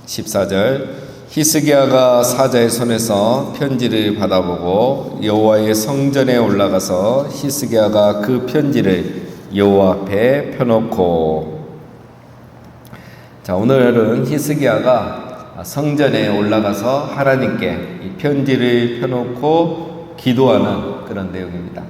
14절 히스기야가 사자의 손에서 편지를 받아보고 여호와의 성전에 올라가서 히스기야가 그 편지를 여호와 앞에 펴놓고. 자, 오늘은 히스기야가 성전에 올라가서 하나님께 이 편지를 펴놓고 기도하는 그런 내용입니다.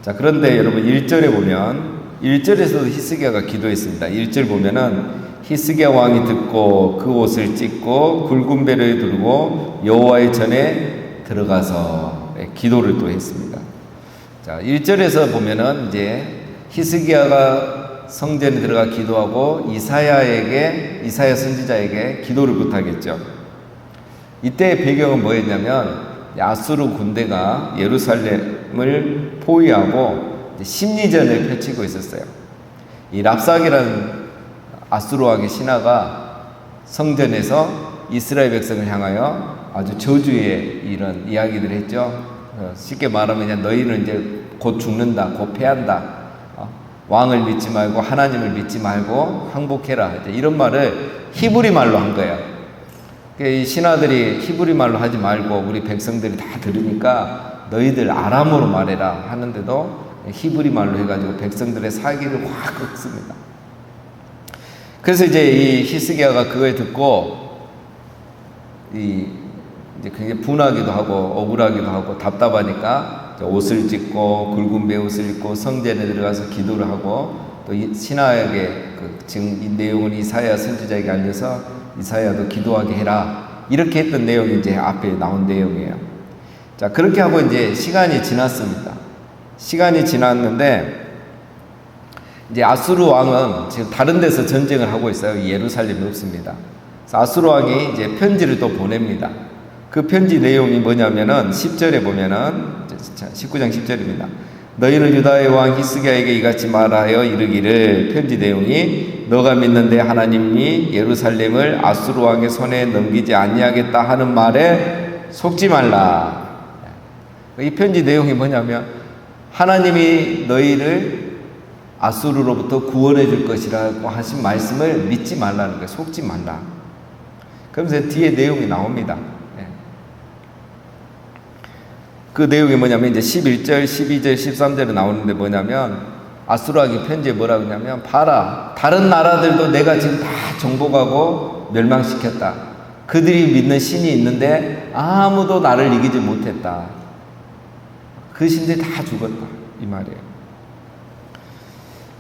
자, 그런데 여러분 1절에 보면 1절에서도 히스기야가 기도했습니다. 1절 보면은 히스기야 왕이 듣고 그 옷을 찢고 굵은 배를 들고 여호와의 전에 들어가서 기도를 또 했습니다. 자, 1절에서 보면은 이제 히스기야가 성전에 들어가 기도하고 이사야 선지자에게 기도를 부탁했죠. 이때 배경은 뭐였냐면 아수르 군대가 예루살렘을 포위하고 심리전을 펼치고 있었어요. 이 랍삭이라는 아수르 왕의 신하가 성전에서 이스라엘 백성을 향하여 아주 저주의 이런 이야기들을 했죠. 쉽게 말하면 그냥 너희는 이제 곧 죽는다, 곧 패한다. 왕을 믿지 말고 하나님을 믿지 말고 항복해라. 이런 말을 히브리 말로 한 거예요. 이 신하들이 히브리 말로 하지 말고 우리 백성들이 다 들으니까 너희들 아람어로 말해라 하는데도 히브리 말로 해가지고 백성들의 사기를 확 꺾습니다. 그래서 이제 이 히스기야가 그걸 듣고 이제 굉장히 분하기도 하고 억울하기도 하고 답답하니까 옷을 찢고 굵은 배옷을 입고 성전에 들어가서 기도를 하고 또 신하에게 지금 이 내용을 이사야 선지자에게 알려서 이사야도 기도하게 해라 이렇게 했던 내용이 이제 앞에 나온 내용이에요. 자, 그렇게 하고 이제 시간이 지났습니다. 시간이 지났는데 이제 아수르 왕은 지금 다른 데서 전쟁을 하고 있어요. 예루살렘이 없습니다. 그래서 아수르 왕이 이제 편지를 또 보냅니다. 그 편지 내용이 뭐냐면은 10절에 보면은 19장 10절입니다. 너희는 유다의 왕 히스기야에게 이같이 말하여 이르기를 편지 내용이 너가 믿는 내 하나님이 예루살렘을 아수르 왕의 손에 넘기지 아니하겠다 하는 말에 속지 말라. 이 편지 내용이 뭐냐면 하나님이 너희를 아수르로부터 구원해 줄 것이라고 하신 말씀을 믿지 말라는 거예요. 속지 말라. 그러면서 뒤에 내용이 나옵니다. 그 내용이 뭐냐면 이제 11절, 12절, 13절에 나오는데 뭐냐면 아수르 왕이 편지에 뭐라고 하냐면 봐라, 다른 나라들도 내가 지금 다 정복하고 멸망시켰다. 그들이 믿는 신이 있는데 아무도 나를 이기지 못했다. 그 신들이 다 죽었다. 이 말이에요.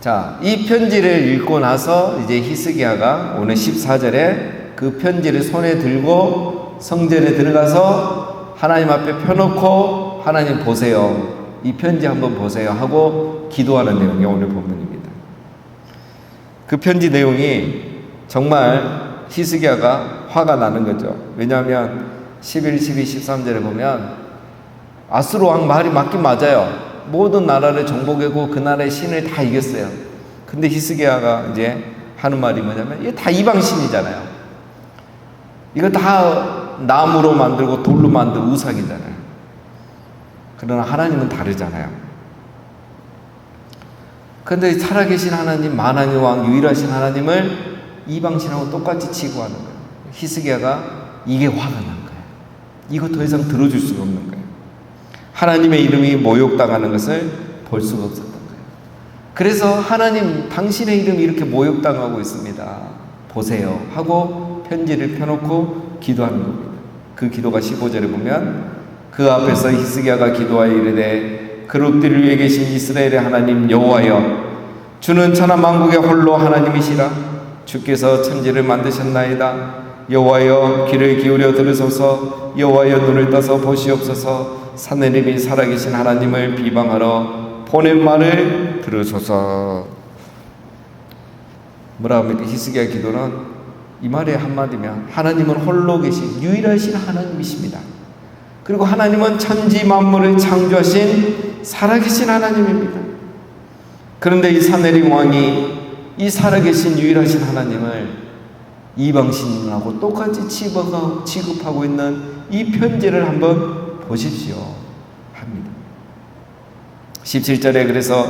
자, 이 편지를 읽고 나서 이제 히스기야가 오늘 14절에 그 편지를 손에 들고 성전에 들어가서 하나님 앞에 펴놓고 하나님 보세요. 이 편지 한번 보세요 하고 기도하는 내용이 오늘 본문입니다. 그 편지 내용이 정말 히스기야가 화가 나는 거죠. 왜냐하면 11, 12, 13절에 보면 아수르 왕 말이 맞긴 맞아요. 모든 나라를 정복하고 그 나라의 신을 다 이겼어요. 근데 히스기야가 이제 하는 말이 뭐냐면 이게 다 이방신이잖아요. 이거 다 나무로 만들고 돌로 만든 우상이잖아요. 그러나 하나님은 다르잖아요. 그런데 살아계신 하나님, 만왕의 왕, 유일하신 하나님을 이방신하고 똑같이 취급하는 거예요. 히스기야가 이게 화가 난 거예요. 이거 더 이상 들어줄 수가 없는 거예요. 하나님의 이름이 모욕당하는 것을 볼 수가 없었던 거예요. 그래서 하나님, 당신의 이름이 이렇게 모욕당하고 있습니다. 보세요 하고 편지를 펴놓고 기도하는 겁니다. 그 기도가 15절에 보면 그 앞에서 히스기야가 기도하여 이르되 그룹들 위에 계신 이스라엘의 하나님 여호와여, 주는 천하 만국의 홀로 하나님이시라. 주께서 천지를 만드셨나이다. 여호와여, 귀를 기울여 들으소서. 여호와여, 눈을 떠서 보시옵소서. 사내림이 살아계신 하나님을 비방하러 보낸 말을 들으소서. 뭐라 합니까? 히스기야 기도는 이 말의 한마디면 하나님은 홀로 계신 유일하신 하나님이십니다. 그리고 하나님은 천지 만물을 창조하신 살아계신 하나님입니다. 그런데 이 사내림 왕이 이 살아계신 유일하신 하나님을 이방신하고 똑같이 취급하고 있는 이 편지를 한번 보십시오 합니다. 17절에 그래서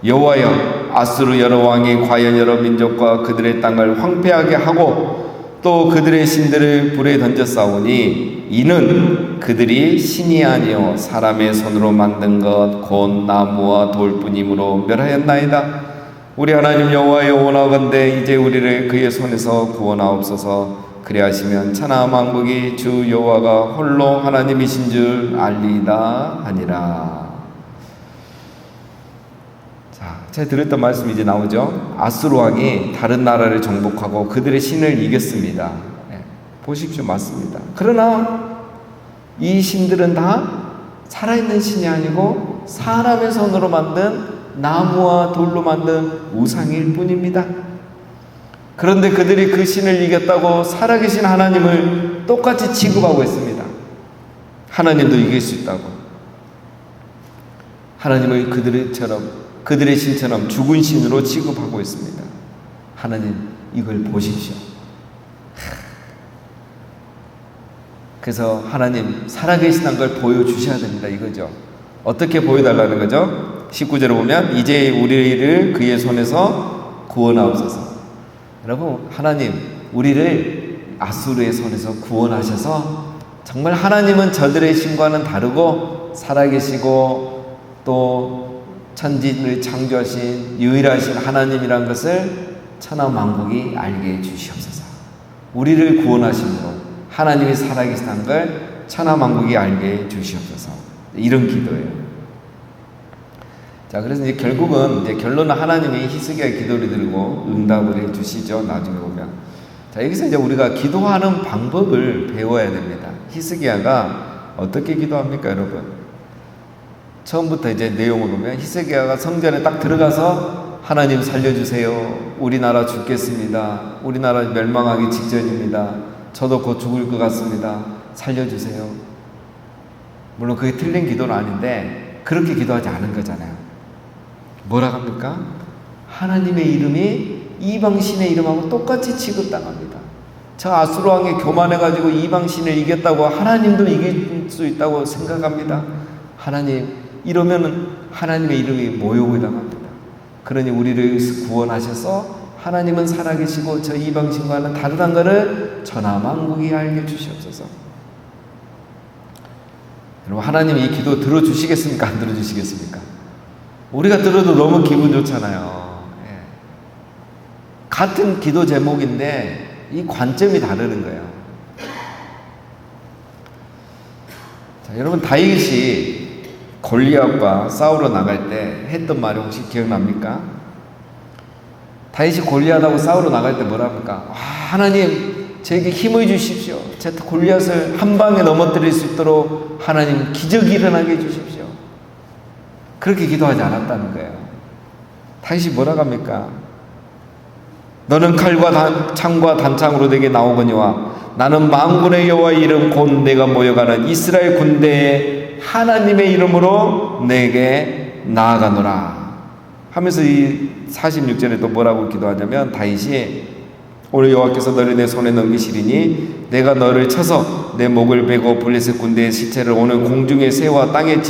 여호와여, 아수르 여러 왕이 과연 여러 민족과 그들의 땅을 황폐하게 하고 또 그들의 신들을 불에 던져 싸우니 이는 그들이 신이 아니요 사람의 손으로 만든 것 곧 나무와 돌뿐이므로 멸하였나이다. 우리 하나님 여호와여, 원하건대 이제 우리를 그의 손에서 구원하옵소서. 그리하시면 천하 만국이 주 여호와가 홀로 하나님이신 줄 알리이다 하니라. 자, 제가 드렸던 말씀이 이제 나오죠. 아수르 왕이 다른 나라를 정복하고 그들의 신을 이겼습니다. 네, 보십시오. 맞습니다. 그러나 이 신들은 다 살아있는 신이 아니고 사람의 손으로 만든 나무와 돌로 만든 우상일 뿐입니다. 그런데 그들이 그 신을 이겼다고 살아계신 하나님을 똑같이 취급하고 있습니다. 하나님도 이길 수 있다고. 하나님을 그들의 신처럼 죽은 신으로 취급하고 있습니다. 하나님, 이걸 보십시오. 그래서 하나님 살아계시다는 걸 보여주셔야 됩니다. 이거죠. 어떻게 보여달라는 거죠? 19절을 보면 이제 우리를 그의 손에서 구원하옵소서. 여러분, 하나님 우리를 아수르의 손에서 구원하셔서 정말 하나님은 저들의 신과는 다르고 살아계시고 또 천지를 창조하신 유일하신 하나님이란 것을 천하 만국이 알게 해주시옵소서. 우리를 구원하심으로 하나님이 살아계시다는 걸 천하 만국이 알게 해주시옵소서. 이런 기도예요. 자, 그래서 이제 결국은 이제 결론은 하나님이 히스기야의 기도를 들고 응답을 해 주시죠. 나중에 보면. 자, 여기서 이제 우리가 기도하는 방법을 배워야 됩니다. 히스기야가 어떻게 기도합니까, 여러분? 처음부터 이제 내용을 보면 히스기야가 성전에 딱 들어가서 하나님 살려주세요. 우리나라 죽겠습니다. 우리나라 멸망하기 직전입니다. 저도 곧 죽을 것 같습니다. 살려주세요. 물론 그게 틀린 기도는 아닌데 그렇게 기도하지 않은 거잖아요. 뭐라 합니까? 하나님의 이름이 이방신의 이름하고 똑같이 취급당합니다. 저 아수르 왕이 교만해가지고 이방신을 이겼다고 하나님도 이길 수 있다고 생각합니다. 하나님, 이러면 하나님의 이름이 모욕을 당합니다. 그러니 우리를 구원하셔서 하나님은 살아계시고 저 이방신과는 다르다는 것을 천하 만국이 알게 주시옵소서. 여러분, 하나님이 이 기도 들어주시겠습니까? 안 들어주시겠습니까? 우리가 들어도 너무 기분 좋잖아요. 예. 같은 기도 제목인데 이 관점이 다르는 거예요. 자, 여러분, 다윗이 골리앗과 싸우러 나갈 때 했던 말이 혹시 기억납니까? 다윗이 골리앗하고 싸우러 나갈 때 뭐라 합니까? 하나님, 저에게 힘을 주십시오. 제 골리앗을 한 방에 넘어뜨릴 수 있도록 하나님 기적이 일어나게 해주십시오. 그렇게 기도하지 않았다는 거예요. 다윗이 뭐라고 합니까? 너는 칼과 창과 단창으로 내게 나오거니와 나는 만군의 여호와의 이름 곧 내가 모여가는 이스라엘 군대의 하나님의 이름으로 내게 나아가노라 하면서 이 46절에 또 뭐라고 기도하냐면 다윗이 오늘 여호와께서 너를 내 손에 넘기시리니 내가 너를 쳐서 내 목을 베고 블레셋 군대의 시체를 오늘 공중의 새와 땅의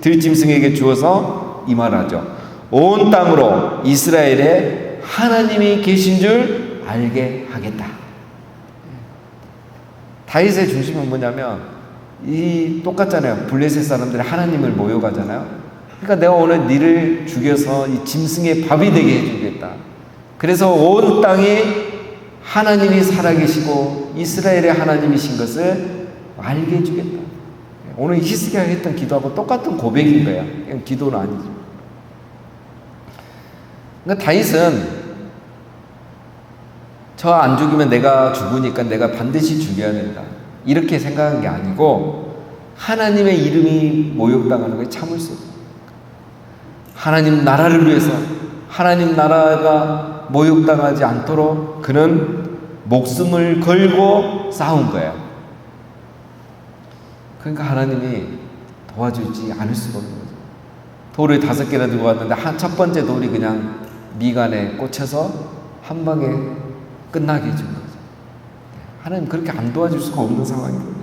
들짐승에게 주어서 이 말하죠. 온 땅으로 이스라엘에 하나님이 계신 줄 알게 하겠다. 다윗의 중심은 뭐냐면 이 똑같잖아요. 블레셋 사람들이 하나님을 모욕하잖아요. 그러니까 내가 오늘 너를 죽여서 이 짐승의 밥이 되게 해주겠다. 그래서 온 땅이 하나님이 살아계시고 이스라엘의 하나님이신 것을 알게 해주겠다. 오늘 히스기야가 했던 기도하고 똑같은 고백인 거야. 기도는 아니죠. 그러니까 다윗은 저 안 죽이면 내가 죽으니까 내가 반드시 죽여야 된다. 이렇게 생각한 게 아니고 하나님의 이름이 모욕당하는 걸 참을 수 없어요. 하나님 나라를 위해서 하나님 나라가 모욕당하지 않도록 그는 목숨을 걸고 싸운 거예요. 그러니까 하나님이 도와주지 않을 수가 없는 거죠. 돌을 5개나 들고 왔는데 첫 번째 돌이 그냥 미간에 꽂혀서 한 방에 끝나게 해준 거죠. 하나님 그렇게 안 도와줄 수가 없는 상황이거든요.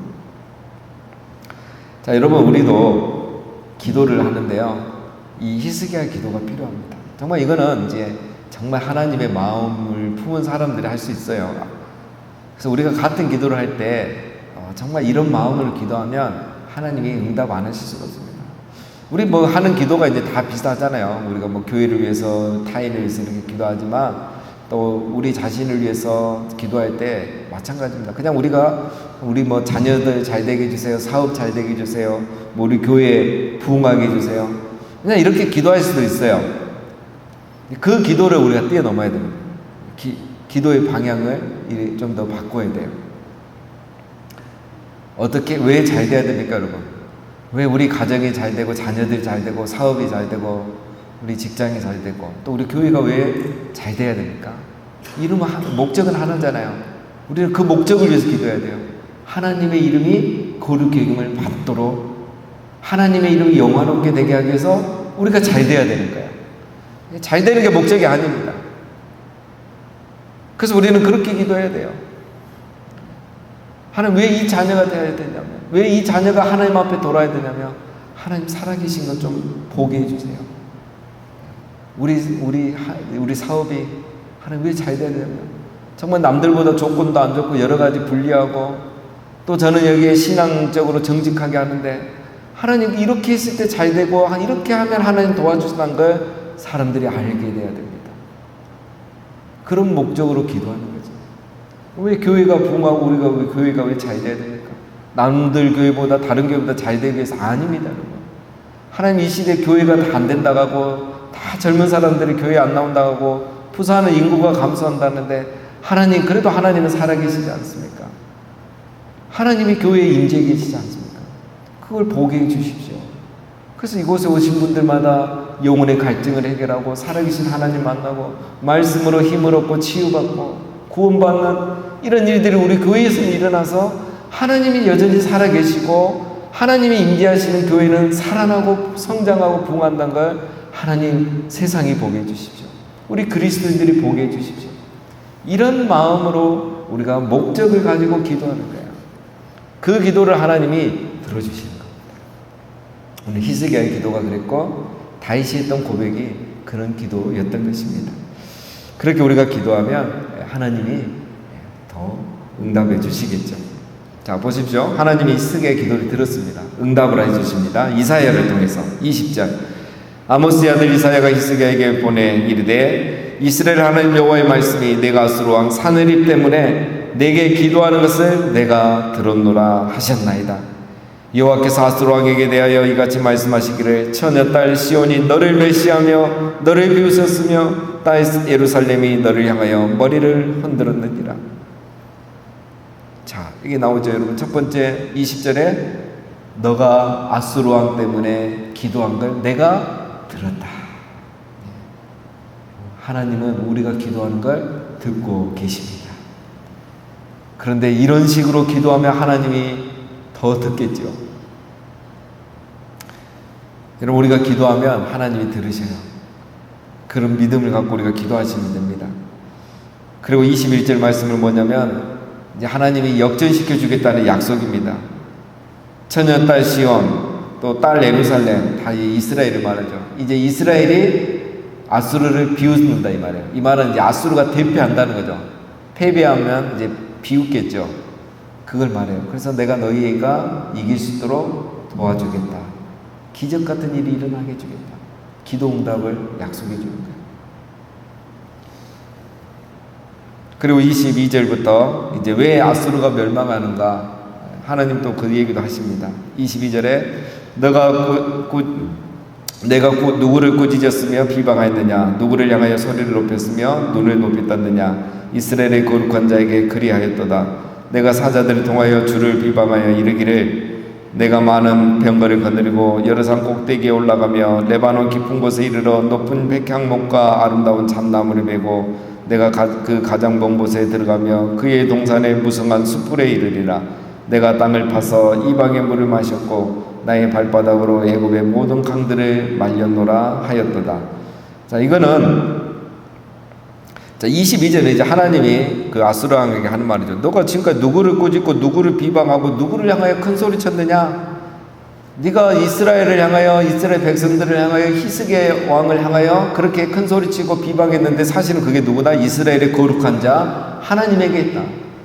자, 여러분, 우리도 기도를 하는데요. 이 히스기야 기도가 필요합니다. 정말 이거는 이제 정말 하나님의 마음을 품은 사람들이 할 수 있어요. 그래서 우리가 같은 기도를 할 때 정말 이런 마음으로 기도하면 하나님이 응답 안 하실 수가 없습니다. 우리 뭐 하는 기도가 이제 다 비슷하잖아요. 우리가 뭐 교회를 위해서, 타인을 위해서 이렇게 기도하지만 또 우리 자신을 위해서 기도할 때 마찬가지입니다. 그냥 우리 뭐 자녀들 잘 되게 해주세요, 사업 잘 되게 해주세요, 뭐 우리 교회 부흥하게 해주세요, 그냥 이렇게 기도할 수도 있어요. 그 기도를 우리가 뛰어넘어야 됩니다. 기도의 방향을 좀 더 바꿔야 돼요. 어떻게, 왜 잘 돼야 됩니까, 여러분? 왜 우리 가정이 잘 되고, 자녀들이 잘 되고, 사업이 잘 되고, 우리 직장이 잘 되고, 또 우리 교회가 왜 잘 돼야 됩니까? 목적은 하나잖아요. 우리는 그 목적을 위해서 기도해야 돼요. 하나님의 이름이 거룩히 여김을 받도록, 하나님의 이름이 영화롭게 되게 하기 위해서 우리가 잘 돼야 되는 거예요. 잘 되는 게 목적이 아닙니다. 그래서 우리는 그렇게 기도해야 돼요. 하나님, 왜 이 자녀가 되어야 되냐면, 왜 이 자녀가 하나님 앞에 돌아야 되냐면, 하나님 살아계신 것 좀 보게 해주세요. 우리 사업이 하나님 왜 잘 돼야 되냐면, 정말 남들보다 조건도 안 좋고 여러 가지 불리하고, 또 저는 여기에 신앙적으로 정직하게 하는데, 하나님 이렇게 했을 때 잘 되고, 이렇게 하면 하나님 도와주신다는 걸 사람들이 알게 돼야 됩니다. 그런 목적으로 기도하는 거죠. 왜 교회가 부흥하고 왜 교회가 왜 잘 돼야 됩니까? 남들 교회보다, 다른 교회보다 잘 되기 위해서 아닙니다, 여러분. 하나님 이 시대에 교회가 다 안 된다고 하고, 다 젊은 사람들이 교회 안 나온다고 하고, 부사하는 인구가 감소한다는데, 그래도 하나님은 살아계시지 않습니까? 하나님이 교회에 임재해 계시지 않습니까? 그걸 보게 해 주십시오. 그래서 이곳에 오신 분들마다 영혼의 갈증을 해결하고, 살아계신 하나님 만나고, 말씀으로 힘을 얻고 치유받고 구원받는 이런 일들이 우리 교회에서 일어나서, 하나님이 여전히 살아계시고 하나님이 임재하시는 교회는 살아나고 성장하고 부흥한다는 걸 하나님 세상이 보게 해주십시오. 우리 그리스도인들이 보게 해주십시오. 이런 마음으로 우리가 목적을 가지고 기도하는 거예요. 그 기도를 하나님이 들어주시는 겁니다. 오늘 히스기야의 기도가 그랬고, 다윗이 했던 고백이 그런 기도였던 것입니다. 그렇게 우리가 기도하면 하나님이 더 응답해 주시겠죠. 자, 보십시오. 하나님이 히스기야의 기도를 들었습니다. 응답을 해주십니다. 이사야를 통해서 20절. 아모스의 아들 이사야가 히스기야에게 보내 이르되, 이스라엘 하나님 여호와의 말씀이 내가 아수르 왕 사느립 때문에 내게 기도하는 것을 내가 들었노라 하셨나이다. 여호와께서 아수르 왕에게 대하여 이같이 말씀하시기를, 처녀 딸 시온이 너를 멸시하며 너를 비웃었으며 딸 예루살렘이 너를 향하여 머리를 흔들었느니라. 자, 이게 나오죠, 여러분. 첫 번째 20절에 너가 아수르 왕 때문에 기도한 걸 내가 들었다. 하나님은 우리가 기도하는 걸 듣고 계십니다. 그런데 이런 식으로 기도하면 하나님이 더 듣겠죠. 여러분, 우리가 기도하면 하나님이 들으셔요. 그런 믿음을 갖고 우리가 기도하시면 됩니다. 그리고 21절 말씀은 뭐냐면, 이제 하나님이 역전시켜 주겠다는 약속입니다. 처녀 딸 시온, 또 딸 예루살렘, 다 이스라엘을 말하죠. 이제 이스라엘이 아수르를 비웃는다 이 말이에요. 이 말은 이제 아수르가 대패한다는 거죠. 패배하면 이제 비웃겠죠. 그걸 말해요. 그래서 내가 너희가 이길 수 있도록 도와주겠다. 기적 같은 일이 일어나게 해주겠다. 기도 응답을 약속해 주는 거예요. 그리고 22절부터 이제 왜 아수르가 멸망하는가, 하나님 또 그 얘기도 하십니다. 22절에 내가 누구를 꾸짖었으며 비방하였느냐, 누구를 향하여 소리를 높였으며 눈을 높이 떴느냐, 이스라엘의 거룩한 자에게 그리하였도다. 내가 사자들을 통하여 주를 비방하여 이르기를, 내가 많은 병거를 거느리고 여러 산 꼭대기에 올라가며 레바논 깊은 곳에 이르러 높은 백향목과 아름다운 참나무를 베고 내가 그 가장 먼 곳에 들어가며 그의 동산에 무성한 숯불에 이르리라. 내가 땅을 파서 이방의 물을 마셨고 나의 발바닥으로 애굽의 모든 강들을 말렸노라 하였도다. 자, 이거는 22절에 이제 하나님이 그 아수르 왕에게 하는 말이죠. 너가 지금까지 누구를 꾸짖고 누구를 비방하고 누구를 향하여 큰 소리 쳤느냐? 네가 이스라엘을 향하여, 이스라엘 백성들을 향하여, 히스기야 왕을 향하여 그렇게 큰 소리 치고 비방했는데, 사실은 그게 누구다? 이스라엘의 거룩한 자 하나님에게 있다.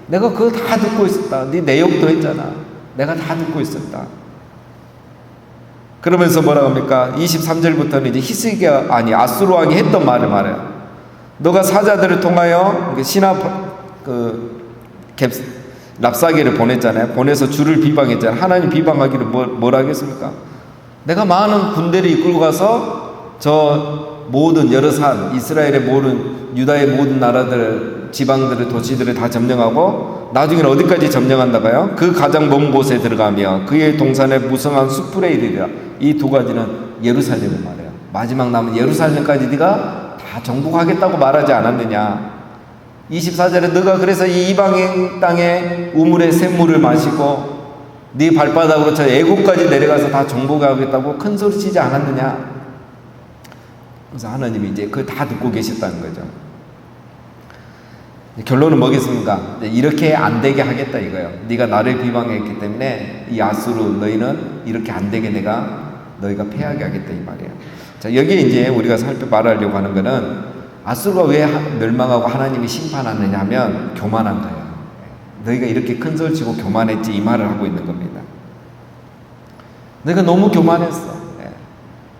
내가 그거 다 듣고 있었다. 네 내역도 했잖아. 내가 다 듣고 있었다. 그러면서 뭐라고 합니까? 23절부터는 이제 히스기야 아수르 왕이 했던 말을 말해요. 너가 사자들을 통하여 랍사게를 보냈잖아요. 보내서 주를 비방했잖아요. 하나님 비방하기를 뭐라 하겠습니까? 내가 많은 군대를 이끌고 가서 저 모든 여러 산, 이스라엘의 모든, 유다의 모든 나라들, 지방들을, 도시들을 다 점령하고 나중에는 어디까지 점령한다고요? 그 가장 먼 곳에 들어가며 그의 동산에 무성한 숲풀에 이르리라. 이 두 가지는 예루살렘을 말해요. 마지막 남은 예루살렘까지 네가 다 정복하겠다고 말하지 않았느냐. 24절에 너가 그래서 이 이방인 땅에 우물의 샘물을 마시고 네 발바닥으로 저 애국까지 내려가서 다 정복하겠다고 큰 소리 치지 않았느냐. 그래서 하나님이 이제 그걸 다 듣고 계셨다는 거죠. 결론은 뭐겠습니까? 이렇게 안 되게 하겠다 이거예요. 네가 나를 비방했기 때문에 이 아수르 너희는 이렇게 안 되게 너희가 패하게 하겠다 이 말이에요. 자, 여기에 이제 우리가 말하려고 하는 거는 아수르가 왜 멸망하고 하나님이 심판하느냐 하면 교만한 거예요. 너희가 이렇게 큰 소리 치고 교만했지 이 말을 하고 있는 겁니다. 너희가 너무 교만했어.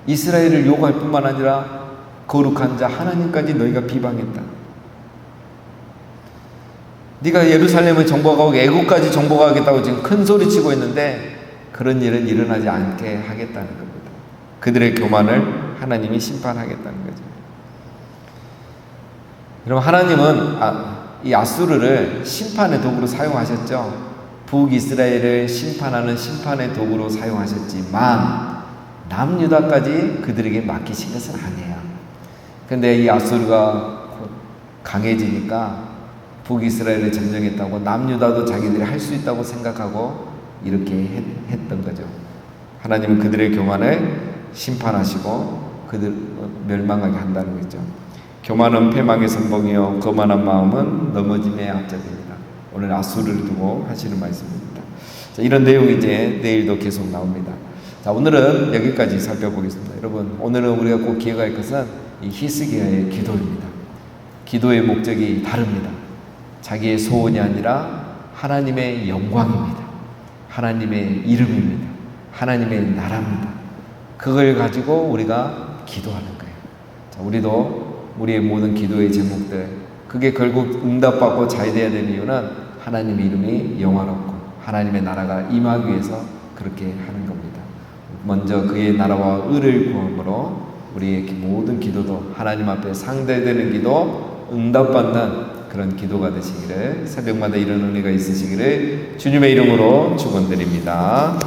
이스라엘을 욕할 뿐만 아니라 거룩한 자 하나님까지 너희가 비방했다. 네가 예루살렘을 정복하고 애국까지 정복하겠다고 지금 큰 소리 치고 있는데 그런 일은 일어나지 않게 하겠다는 겁니다. 그들의 교만을 하나님이 심판하겠다는 거죠. 그럼 하나님은 이 아수르를 심판의 도구로 사용하셨죠. 북이스라엘을 심판하는 심판의 도구로 사용하셨지만 남유다까지 그들에게 맡기신 것은 아니에요. 근데 이 아수르가 강해지니까 북이스라엘을 점령했다고 남유다도 자기들이 할 수 있다고 생각하고 이렇게 했던 거죠. 하나님은 그들의 교만을 심판하시고 그들 멸망하게 한다는 거죠. 교만은 패망의 선봉이요 거만한 마음은 넘어짐의 앞잡이입니다. 오늘 아수르를 두고 하시는 말씀입니다. 자, 이런 내용이 이제 내일도 계속 나옵니다. 자, 오늘은 여기까지 살펴보겠습니다. 여러분, 오늘은 우리가 꼭 기억할 것은 이 히스기야의 기도입니다. 기도의 목적이 다릅니다. 자기의 소원이 아니라 하나님의 영광입니다. 하나님의 이름입니다. 하나님의 나라입니다. 그걸 가지고 우리가 기도하는 거예요. 자, 우리도 우리의 모든 기도의 제목들, 그게 결국 응답받고 잘 돼야 되는 이유는 하나님의 이름이 영화롭고 하나님의 나라가 임하기 위해서 그렇게 하는 겁니다. 먼저 그의 나라와 의를 구함으로 우리의 모든 기도도 하나님 앞에 상대되는 기도, 응답받는 그런 기도가 되시기를, 새벽마다 이런 은혜가 있으시기를 주님의 이름으로 축원드립니다.